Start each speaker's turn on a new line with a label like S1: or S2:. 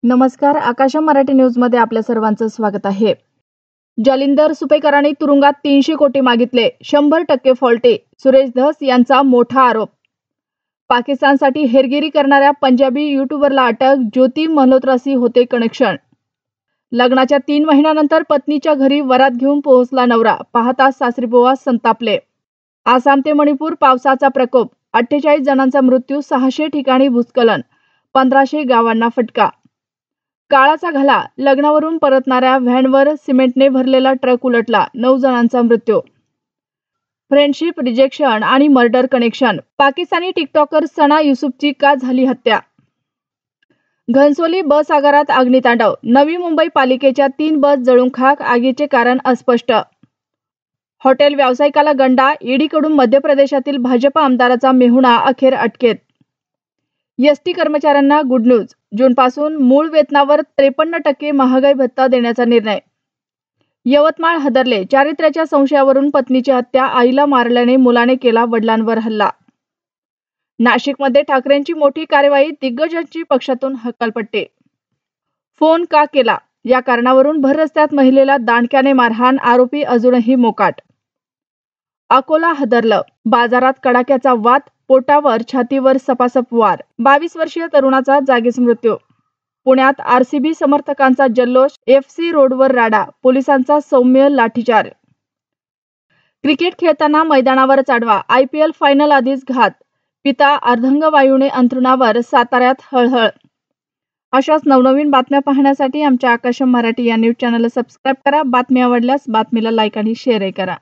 S1: नमस्कार, आकाश मराठी न्यूजमध्ये आपल्या सर्वांचं स्वागत आहे। जालिंदर सुपेकरांनी तुरुंगात 300 कोटी मागितले, 100% फॉल्टी, सुरेश धस यांचा मोठा आरोप। पाकिस्तानसाठी हेरगिरी करणाऱ्या पंजाबी यूट्यूबरला अटक, ज्योती मल्होत्राशी होते कनेक्शन। लग्नाच्या 3 महिन्यानंतर पत्नीच्या घरी वरात घेऊन पोहोचला नवरा, पाहता सासरीबुवा संतापले। आसाम ते मणिपूर पावसाचा प्रकोप, 48 जणांचा मृत्यू, 600 ठिकाणी भूस्खलन, 1500 गावांना फटका। काळाचा घाला, लग्नावरून परतणाऱ्या व्हॅनवर सिमेंटने भरलेला ट्रक उलटला, 9 जणांचा मृत्यू। फ्रेंडशिप रिजेक्शन आणि मर्डर कनेक्शन, पाकिस्तानी टिकटॉकर सना युसुफची का झाली हत्या? घनसोली बस आगारात अग्नितांडव, नवी मुंबई पालिकेच्या 3 बस जळून खाक, आगीचे कारण अस्पष्ट। हॉटेल व्यावसायिकाला गंडा, ईडीकडून मध्य प्रदेशातील भाजप आमदाराचा मेहुणा अखेर अटकेत। एसटी कर्मचाऱ्यांना गुड न्यूज, जूनपासून मूळ वेतनावर 53% महागाई भत्ता देण्याचा निर्णय। यवतमाळ हादरले, चारित्र्याच्या संशयावरून पत्नीची हत्या, आईला मारल्याने मुलाने केला वडिलांवर हल्ला। नाशिकमध्ये ठाकरेंची मोठी कार्यवाही, दिग्गजांची पक्षातून हकालपट्टी। फोन का केला या कारणावरून भर रस्त्यात महिलेला दांडक्याने मारहाण, आरोपी अजूनही मोकाट। अकोला हादरलं, बाजारात कडाक्याचा वाद, पोटावर छातीवर सपासप वार, 22 वर्षीय तरुणाचा जागीच मृत्यू। पुण्यात आरसीबी समर्थकांचा जल्लोष, एफसी रोडवर राडा, पोलिसांचा सौम्य लाठीचार्ज। क्रिकेट खेळताना मैदानावरच आडवा, IPL फायनल आधीच घात, पिता अर्धांगवायूने अंथरुणावर, साताऱ्यात हळहळ। अशाच नवनवीन बातम्या पाहण्यासाठी आमच्या आकाश मराठी या न्यूज चॅनलला सबस्क्राईब करा। बातमी आवडल्यास बातमीला लाईक आणि शेअरही करा।